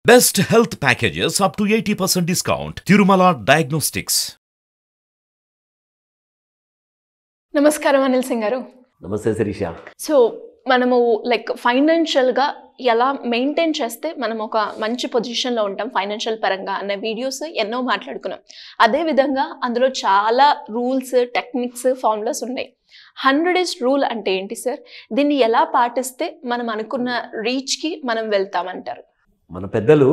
Best health packages up to 80% discount. Tirumala Diagnostics. నమస్కారం అనిల్ సింగ్ గారు. నమస్తే శిరీష. సో మనము ఫైనాన్షియల్గా ఎలా మెయింటైన్ చేస్తే మనం ఒక మంచి పొజిషన్లో ఉంటాం ఫైనాన్షియల్ పరంగా అనే వీడియోస్ ఎన్నో మాట్లాడుకున్నాం. అదేవిధంగా అందులో చాలా రూల్స్, టెక్నిక్స్, ఫార్ములాస్ ఉన్నాయి. 100 days రూల్ అంటే ఏంటి సార్? దీన్ని ఎలా పాటిస్తే మనం అనుకున్న రీచ్కి మనం వెళ్తామంటారు? మన పెద్దలు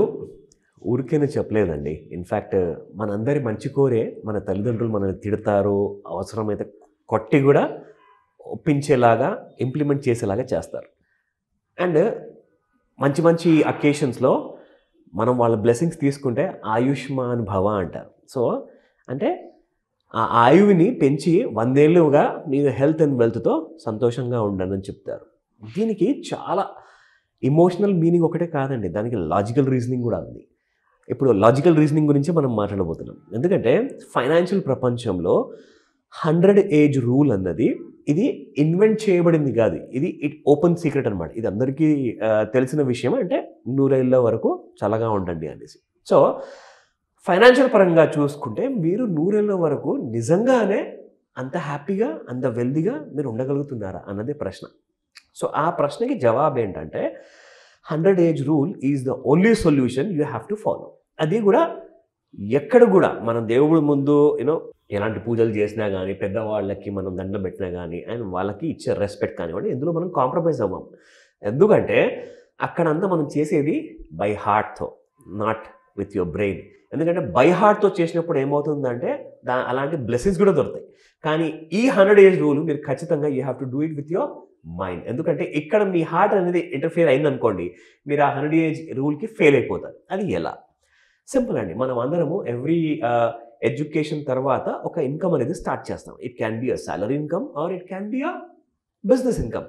ఊరికేనే చెప్పలేదండి. ఇన్ఫ్యాక్ట్ మనందరి మంచి కోరే మన తల్లిదండ్రులు మనల్ని తిడతారు, అవసరమైతే కొట్టి కూడా ఒప్పించేలాగా, ఇంప్లిమెంట్ చేసేలాగా చేస్తారు. అండ్ మంచి మంచి అకేషన్స్లో మనం వాళ్ళ బ్లెస్సింగ్స్ తీసుకుంటే ఆయుష్మాన్ భవ అంటారు. సో అంటే ఆ ఆయువుని పెంచి 100 ఏళ్ళుగా మీ హెల్త్ అండ్ వెల్త్తో సంతోషంగా ఉండండి అని చెప్తారు. దీనికి చాలా ఇమోషనల్ మీనింగ్ ఒకటే కాదండి, దానికి లాజికల్ రీజనింగ్ కూడా ఉంది. ఇప్పుడు లాజికల్ రీజనింగ్ గురించి మనం మాట్లాడబోతున్నాం. ఎందుకంటే ఫైనాన్షియల్ ప్రపంచంలో 100 ఏజ్ రూల్ అన్నది ఇది ఇన్వెంట్ చేయబడింది కాదు, ఇది ఓపెన్ సీక్రెట్ అనమాట. ఇది అందరికీ తెలిసిన విషయం. అంటే 100 ఏళ్ళ వరకు చల్లగా ఉండండి అనేసి. సో ఫైనాన్షియల్ పరంగా చూసుకుంటే మీరు 100 ఏళ్ళ వరకు నిజంగానే అంత హ్యాపీగా, అంత వెల్దీగా మీరు ఉండగలుగుతున్నారా అన్నదే ప్రశ్న. సో ఆ ప్రశ్నకి జవాబు ఏంటంటే 100 age rule is the only solution you have to follow. అది కూడా ఎక్కడ కూడా మనం దేవుడి ముందు ఎలాంటి పూజలు చేసినా కానీ, పెద్దవాళ్ళకి మనం దండం పెట్టినా కానీ, అండ్ వాళ్ళకి ఇచ్చే రెస్పెక్ట్ కానివ్వండి, ఎందులో మనం కాంప్రమైజ్ అవ్వం. ఎందుకంటే అక్కడంతా మనం చేసేది బై హార్ట్తో, నాట్ విత్ యువర్ బ్రెయిన్. ఎందుకంటే బై హార్ట్తో చేసినప్పుడు ఏమవుతుందంటే అలాంటి బ్లెస్సింగ్స్ కూడా దొరుకుతాయి. కానీ ఈ 100 ఏజ్ రూల్ మీరు ఖచ్చితంగా you have to do it with your mind. ఎందుకంటే ఇక్కడ మీ హార్ట్ అనేది ఇంటర్ఫియర్ అయిందనుకోండి, మీరు ఆ 100 ఏజ్ రూల్కి ఫెయిల్ అయిపోతారు. అది ఎలా? సింపుల్ అండి. మనం అందరము ఎవ్రీ ఎడ్యుకేషన్ తర్వాత ఒక ఇన్కమ్ అనేది స్టార్ట్ చేస్తాం. It can be a salary income or it can be a business income.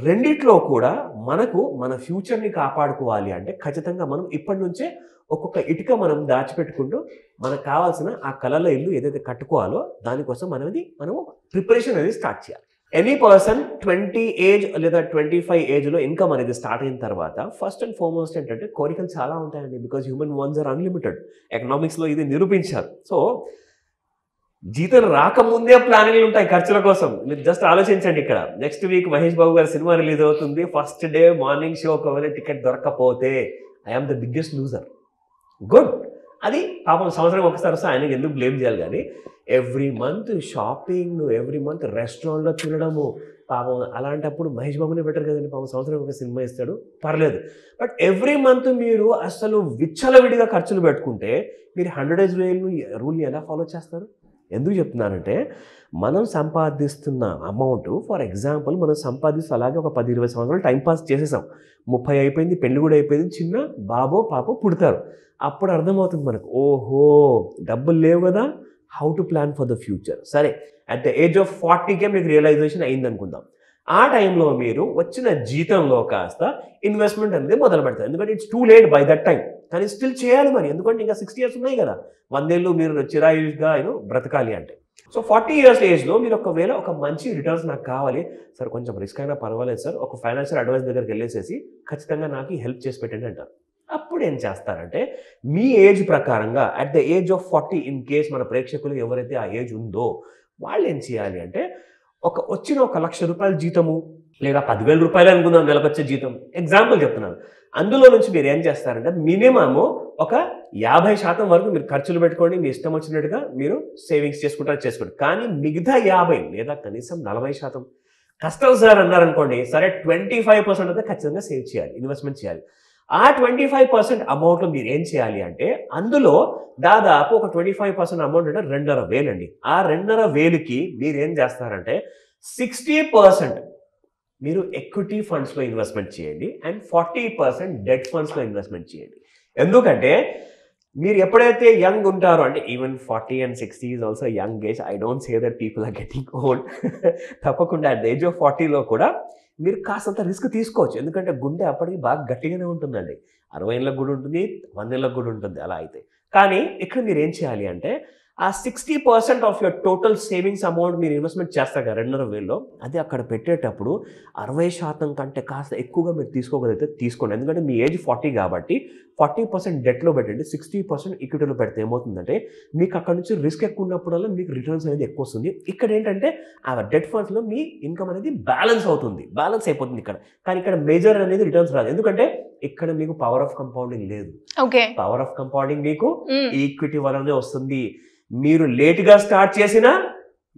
రెండిట్లో కూడా మనకు మన ఫ్యూచర్ని కాపాడుకోవాలి అంటే ఖచ్చితంగా మనం ఇప్పటి నుంచే ఒక్కొక్క ఇటుక మనం దాచిపెట్టుకుంటూ మనకు కావాల్సిన ఆ కలల ఇల్లు ఏదైతే కట్టుకోవాలో దానికోసం మనము ప్రిపరేషన్ అనేది స్టార్ట్ చేయాలి. ఎనీ పర్సన్ 20 ఏజ్ లేదా 25 ఏజ్లో ఇన్కమ్ అనేది స్టార్ట్ అయిన తర్వాత ఫస్ట్ అండ్ ఫార్మోస్ట్ ఏంటంటే కోరికలు చాలా ఉంటాయండి. Because human wants are unlimited. ఎకనామిక్స్లో ఇది నిరూపించారు. సో జీతం రాకముందే ప్లానింగ్లు ఉంటాయి ఖర్చుల కోసం. మీరు జస్ట్ ఆలోచించండి. ఇక్కడ నెక్స్ట్ వీక్ మహేష్ బాబు గారి సినిమా రిలీజ్ అవుతుంది. ఫస్ట్ డే మార్నింగ్ షో ఒకవేళ టికెట్ దొరకకపోతే I'm the biggest loser. Good, అది పాపం సంవత్సరం ఒకసారి వస్తే ఆయనకి ఎందుకు బ్లేమ్ చేయాలి. కానీ every month shopping, every month రెస్టారెంట్లో తినడము, పాపం అలాంటప్పుడు మహేష్ బాబునే బెటర్ కదండి. పాపం సంవత్సరం ఒక సినిమా ఇస్తాడు, పర్లేదు. బట్ ఎవ్రీ మంత్ మీరు అసలు విచ్చలవిడిగా ఖర్చులు పెట్టుకుంటే మీరు 100 ఏజ్ రూల్ని ఎలా ఫాలో చేస్తారు? ఎందుకు చెప్తున్నానంటే మనం సంపాదిస్తున్న అమౌంట్, ఫర్ ఎగ్జాంపుల్ మనం సంపాదిస్తూ అలాగే ఒక 10-20 సంవత్సరాలు టైంపాస్ చేసేసాం. 30 అయిపోయింది, పెళ్లి కూడా అయిపోయింది, చిన్న బాబో పాపో పుడతారు. అప్పుడు అర్థమవుతుంది మనకు, ఓహో డబ్బులు లేవు కదా, how to plan for the future. సరే, అట్ ద ఏజ్ ఆఫ్ 40కే మీకు రియలైజేషన్ అయింది అనుకుందాం. ఆ టైంలో మీరు వచ్చిన జీతంలో కాస్త ఇన్వెస్ట్మెంట్ అనేది మొదలు పెడతారు. ఎందుకంటే it's too late by that time. కానీ స్టిల్ చేయాలి మరి, ఎందుకంటే ఇంకా 60 years ఉన్నాయి కదా, 100 ఏళ్ళు మీరు చిరాయుగా బ్రతకాలి అంటే. సో 40 years ఏజ్లో మీరు ఒకవేళ ఒక మంచి రిటర్న్స్ నాకు కావాలి సార్, కొంచెం రిస్క్ అయినా పర్వాలేదు సార్, ఒక ఫైనాన్షియల్ అడ్వైస్ దగ్గరికి వెళ్ళేసేసి ఖచ్చితంగా నాకు హెల్ప్ చేసి పెట్టండి అంటారు. అప్పుడు ఏం చేస్తారంటే మీ ఏజ్ ప్రకారంగా at the age of 40, in case మన ప్రేక్షకులు ఎవరైతే ఆ ఏజ్ ఉందో వాళ్ళు ఏం చేయాలి అంటే వచ్చిన 1 లక్ష రూపాయల జీతము లేదా 10,000 రూపాయలు అనుకుందాం నెలకొచ్చే జీతం, ఎగ్జాంపుల్ చెప్తున్నాను. అందులో నుంచి మీరు ఏం చేస్తారంటే మినిమము ఒక 50% వరకు మీరు ఖర్చులు పెట్టుకోండి, మీ ఇష్టం వచ్చినట్టుగా మీరు సేవింగ్స్ చేసుకోండి. కానీ మిగతా 50 లేదా కనీసం 40% కష్టం సార్ అన్నారనుకోండి, సరే 25% అయితే ఖచ్చితంగా సేవ్ చేయాలి, ఇన్వెస్ట్మెంట్ చేయాలి. ఆ 25% అమౌంట్లో మీరు ఏం చేయాలి అంటే అందులో దాదాపు ఒక 25% అమౌంట్ అంటే 2,500 అండి. ఆ 2,500కి మీరు ఏం చేస్తారంటే 60% మీరు ఎక్విటీ ఫండ్స్లో ఇన్వెస్ట్మెంట్ చేయండి అండ్ 40% డెట్ ఫండ్స్లో ఇన్వెస్ట్మెంట్ చేయండి. ఎందుకంటే మీరు ఎప్పుడైతే యంగ్ ఉంటారో, అంటే even 40 and 60 is also young age, I don't say that people are getting old. తప్పకుండా అట్ ద ఏజ్ ఆఫ్ 40లో కూడా మీరు కాస్తంత రిస్క్ తీసుకోవచ్చు. ఎందుకంటే గుండె అప్పటికి బాగా గట్టిగానే ఉంటుందండి. 60 ఏళ్ళకు కూడా ఉంటుంది, 100 ఏళ్ళకు కూడా ఉంటుంది అలా అయితే. కానీ ఇక్కడ మీరు ఏం చేయాలి అంటే ఆ 60% of your total savings amount మీరు ఇన్వెస్ట్మెంట్ చేస్తారు కదా 2,500 అది అక్కడ పెట్టేటప్పుడు 60% కంటే కాస్త ఎక్కువగా మీరు తీసుకోగలిగితే తీసుకోండి. ఎందుకంటే మీ ఏజ్ 40 కాబట్టి 40% డెట్లో పెట్టండి, 60% ఈక్విటీలో పెడితే ఏమవుతుందంటే మీకు అక్కడ నుంచి రిస్క్ ఎక్కువ ఉన్నప్పుడల్లా మీకు రిటర్న్స్ అనేది ఎక్కువ వస్తుంది. ఇక్కడ ఏంటంటే ఆ డెట్ ఫండ్స్లో మీ ఇన్కమ్ అనేది బ్యాలెన్స్ అయిపోతుంది ఇక్కడ. కానీ ఇక్కడ మేజర్ అనేది రిటర్న్స్ రాదు, ఎందుకంటే ఇక్కడ మీకు పవర్ ఆఫ్ కంపౌండింగ్ లేదు. పవర్ ఆఫ్ కంపౌండింగ్ మీకు ఈక్విటీ వల్లనే వస్తుంది. మీరు లేట్గా స్టార్ట్ చేసినా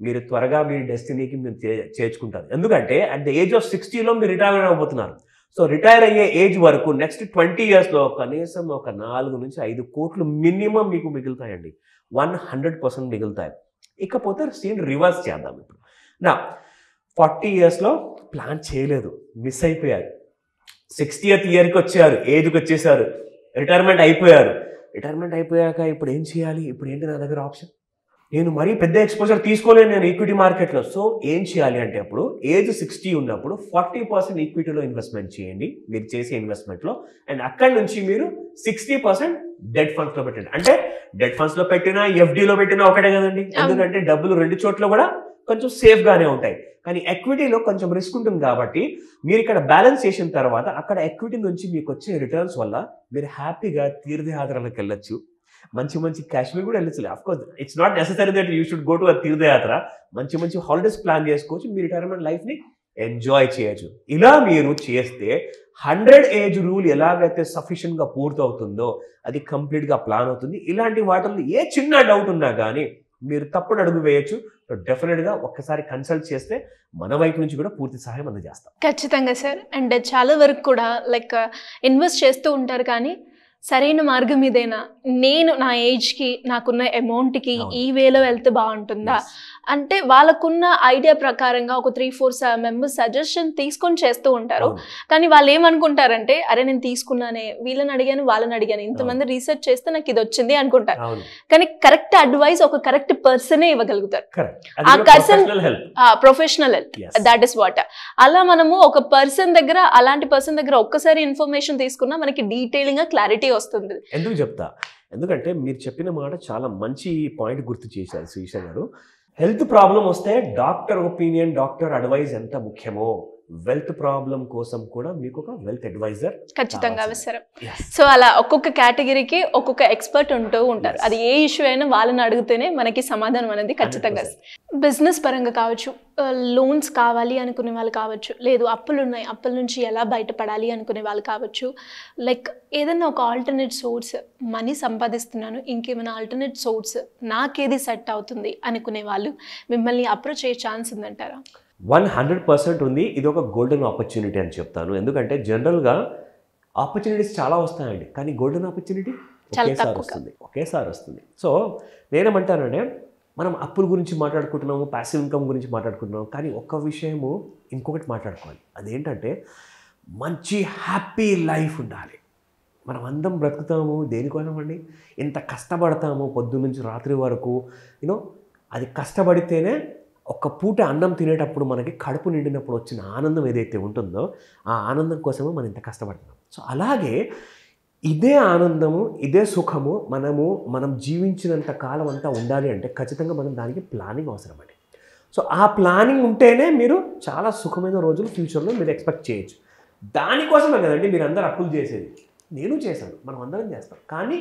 మీరు త్వరగా మీ డెస్టినీకి మీరు చేర్చుకుంటారు. ఎందుకంటే అట్ ద ఏజ్ ఆఫ్ 60లో మీరు రిటైర్ అవ్వబోతున్నారు. సో రిటైర్ అయ్యే ఏజ్ వరకు నెక్స్ట్ 20 yearsలో కనీసం ఒక 4 నుంచి 5 కోట్లు మినిమం మీకు మిగులుతాయండి. 100% మిగులుతాయి. ఇకపోతే సీన్ రివర్స్ చేద్దాం. ఇప్పుడు నా 40 yearsలో ప్లాన్ చేయలేదు, మిస్ అయిపోయారు. 60th yearకి వచ్చారు, ఏజ్కి వచ్చేసారు, రిటైర్మెంట్ అయిపోయాక ఇప్పుడు ఏం చేయాలి? ఇప్పుడు ఏంటి నా దగ్గర ఆప్షన్? నేను మరీ పెద్ద ఎక్స్పోజర్ తీసుకోలేను నేను ఈక్విటీ మార్కెట్లో. సో ఏం చేయాలి అంటే అప్పుడు ఏజ్ 60 ఉన్నప్పుడు 40% ఈక్విటీలో ఇన్వెస్ట్మెంట్ చేయండి మీరు చేసే ఇన్వెస్ట్మెంట్లో. అండ్ అక్కడి నుంచి మీరు 60% డెట్ ఫండ్స్లో పెట్టండి. అంటే డెట్ ఫండ్స్లో పెట్టినా ఎఫ్డీలో పెట్టినా ఒకటే కదండి, ఎందుకంటే డబ్బులు 2 చోట్ల కూడా కొంచెం సేఫ్గానే ఉంటాయి. కానీ ఎక్విటీలో కొంచెం రిస్క్ ఉంటుంది కాబట్టి మీరు ఇక్కడ బ్యాలెన్స్ చేసిన తర్వాత అక్కడ ఎక్విటీ నుంచి మీకు వచ్చే రిటర్న్స్ వల్ల మీరు హ్యాపీగా తీర్థయాత్రలకు వెళ్ళొచ్చు, మంచి కాశ్మీర్ కూడా వెళ్ళచ్చు. Of course it's not necessary that you should go to a తీర్థయాత్ర. మంచి హాలిడేస్ ప్లాన్ చేసుకోవచ్చు, మీ రిటైర్మెంట్ లైఫ్ని ఎంజాయ్ చేయొచ్చు. ఇలా మీరు చేస్తే 100 ఏజ్ రూల్ ఎలాగైతే సఫిషియెంట్గా పూర్తవుతుందో అది కంప్లీట్గా ప్లాన్ అవుతుంది. ఇలాంటి వాటిల్లో ఏ చిన్న డౌట్ ఉన్నా కానీ మీరు తప్పుడు అడుగు వేయచ్చు. డెఫినెట్గా ఒక్కసారి కన్సల్ట్ చేస్తే మన వైపు నుంచి కూడా పూర్తి సహాయం అందజేస్తాం. ఖచ్చితంగా సార్. అండ్ చాలా వరకు కూడా లైక్ ఇన్వెస్ట్ చేస్తూ ఉంటారు, కానీ సరైన మార్గం ఇదేనా, నేను నా ఏజ్కి నాకున్న అమౌంట్కి ఈ వేలో వెళ్తే బాగుంటుందా అంటే వాళ్ళకున్న ఐడియా ప్రకారంగా ఒక 3-4 మెంబర్స్ సజెషన్ తీసుకొని చేస్తూ ఉంటారు. కానీ వాళ్ళు ఏమనుకుంటారంటే అరే నేను తీసుకున్నానే, వీళ్ళని అడిగాను వాళ్ళని అడిగాను, ఇంతమంది రీసెర్చ్ చేస్తే నాకు ఇది వచ్చింది అనుకుంటారు. కానీ కరెక్ట్ అడ్వైస్ ఒక కరెక్ట్ పర్సనే ఇవ్వగలుగుతారు. ఆ person professional help, that is what. అలా మనము ఒక పర్సన్ దగ్గర, అలాంటి పర్సన్ దగ్గర ఒక్కసారి ఇన్ఫర్మేషన్ తీసుకున్నా మనకి డీటెయిలింగ్ గా క్లారిటీ వస్తుంది. ఎందుకు చెప్తా, ఎందుకంటే మీరు చెప్పిన మాట చాలా మంచి పాయింట్ గుర్తు చేశారు శ్రీష గారు. హెల్త్ ప్రాబ్లం వస్తే డాక్టర్ ఒపీనియన్, డాక్టర్ అడ్వైజ్ ఎంత ముఖ్యమో వెల్త్ ప్రాబ్లం కోసం కూడా మీకు ఒక వెల్త్ అడ్వైజర్ ఖచ్చితంగా అవసరం. సో అలా ఒక్కొక్క కేటగిరీకి ఒక్కొక్క ఎక్స్పర్ట్ ఉంటూ ఉంటారు. అది ఏ ఇష్యూ అయినా వాళ్ళని అడిగితేనే మనకి సమాధానం అనేది ఖచ్చితంగా. బిజినెస్ పరంగా కావచ్చు, లోన్స్ కావాలి అనుకునే వాళ్ళు కావచ్చు, లేదు అప్పులు ఉన్నాయి అప్పుల నుంచి ఎలా బయటపడాలి అనుకునే వాళ్ళు కావచ్చు, లైక్ ఏదైనా ఒక ఆల్టర్నేట్ సోర్స్, మనీ సంపాదిస్తున్నాను ఇంకేమైనా ఆల్టర్నేట్ సోర్స్ నాకేది సెట్ అవుతుంది అనుకునే వాళ్ళు మిమ్మల్ని అప్రోచ్ అయ్యే ఛాన్స్ ఉందంటారా? 100% ఉంది. ఇది ఒక గోల్డెన్ ఆపర్చునిటీ అని చెప్తాను. ఎందుకంటే జనరల్గా ఆపర్చునిటీస్ చాలా వస్తాయండి, కానీ గోల్డెన్ ఆపర్చునిటీ ఒకేసారి వస్తుంది. సో నేనేమంటానంటే మనం అప్పుల గురించి మాట్లాడుకుంటున్నాము, ప్యాసివ్ ఇన్కమ్ గురించి మాట్లాడుకుంటున్నాము, కానీ ఒక్క విషయము ఇంకొకటి మాట్లాడుకోవాలి. అదేంటంటే మంచి హ్యాపీ లైఫ్ ఉండాలి. మనం అందరం బ్రతుకుతాము దేనికోసం అండి, ఇంత కష్టపడతాము పొద్దున్న నుంచి రాత్రి వరకు. అది కష్టపడితేనే ఒక్క పూట అన్నం తినేటప్పుడు మనకి కడుపు నిండినప్పుడు వచ్చిన ఆనందం ఏదైతే ఉంటుందో ఆ ఆనందం కోసమే మనం ఇంత కష్టపడుతున్నాం. సో అలాగే ఇదే ఆనందము, ఇదే సుఖము మనం జీవించినంత కాలం అంతా ఉండాలి అంటే ఖచ్చితంగా మనం దానికి ప్లానింగ్ అవసరం అండి. సో ఆ ప్లానింగ్ ఉంటేనే మీరు చాలా సుఖమైన రోజులు ఫ్యూచర్లో మీరు ఎక్స్పెక్ట్ చేయొచ్చు. దానికోసమే కదండి మీరు అందరు అప్పులు చేసేది. నేను చేశాను, మనం అందరం చేస్తాం. కానీ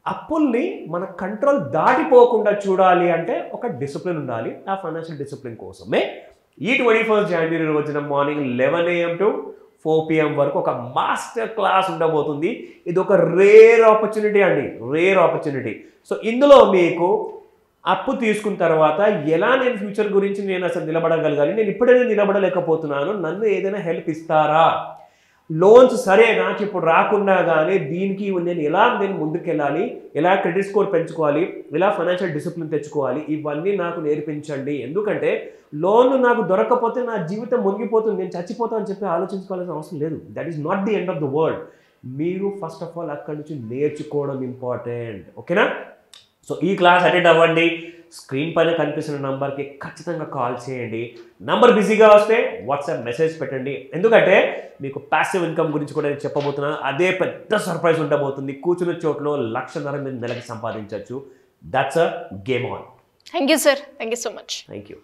అప్పుల్ని మన కంట్రోల్ దాటిపోకుండా చూడాలి అంటే ఒక డిసిప్లిన్ ఉండాలి. ఆ ఫైనాన్షియల్ డిసిప్లిన్ కోసమే ఈ 21st January రోజున మార్నింగ్ 11 AM to 4 PM వరకు ఒక మాస్టర్ క్లాస్ ఉండబోతుంది. ఇది ఒక రేర్ ఆపర్చునిటీ అండి, రేర్ ఆపర్చునిటీ. సో ఇందులో మీకు అప్పు తీసుకున్న తర్వాత ఎలా నేను ఫ్యూచర్ గురించి నేను అసలు నిలబడగలగాలి, నేను ఇప్పుడైనా నిలబడలేకపోతున్నాను, నన్ను ఏదైనా హెల్ప్ ఇస్తారా, లోన్స్ సరే నాకు ఇప్పుడు రాకున్నా కానీ దీనికి నేను ముందుకెళ్ళాలి, ఎలా క్రెడిట్ స్కోర్ పెంచుకోవాలి, ఎలా ఫైనాన్షియల్ డిసిప్లిన్ తెచ్చుకోవాలి, ఇవన్నీ నాకు నేర్పించండి. ఎందుకంటే లోన్ నాకు దొరకకపోతే నా జీవితం మునిగిపోతుంది, నేను చచ్చిపోతాను అని చెప్పి ఆలోచించుకోవాల్సిన అవసరం లేదు. That is not the end of the world. మీరు ఫస్ట్ ఆఫ్ ఆల్ అక్కడి నుంచి నేర్చుకోవడం ఇంపార్టెంట్. ఓకేనా? సో ఈ క్లాస్ అటెండ్ అవ్వండి. స్క్రీన్ పైన కనిపిస్తున్న నంబర్కి ఖచ్చితంగా కాల్ చేయండి. నంబర్ బిజీగా వస్తే వాట్సాప్ మెసేజ్ పెట్టండి. ఎందుకంటే మీకు ప్యాసివ్ ఇన్కమ్ గురించి కూడా నేను చెప్పబోతున్నాను. అదే పెద్ద సర్ప్రైజ్ ఉండబోతుంది. కూర్చున్న చోట్లో 1,00,000 మీరు నెలకి సంపాదించవచ్చు. That's a game on. Thank you sir, thank you so much. Thank you.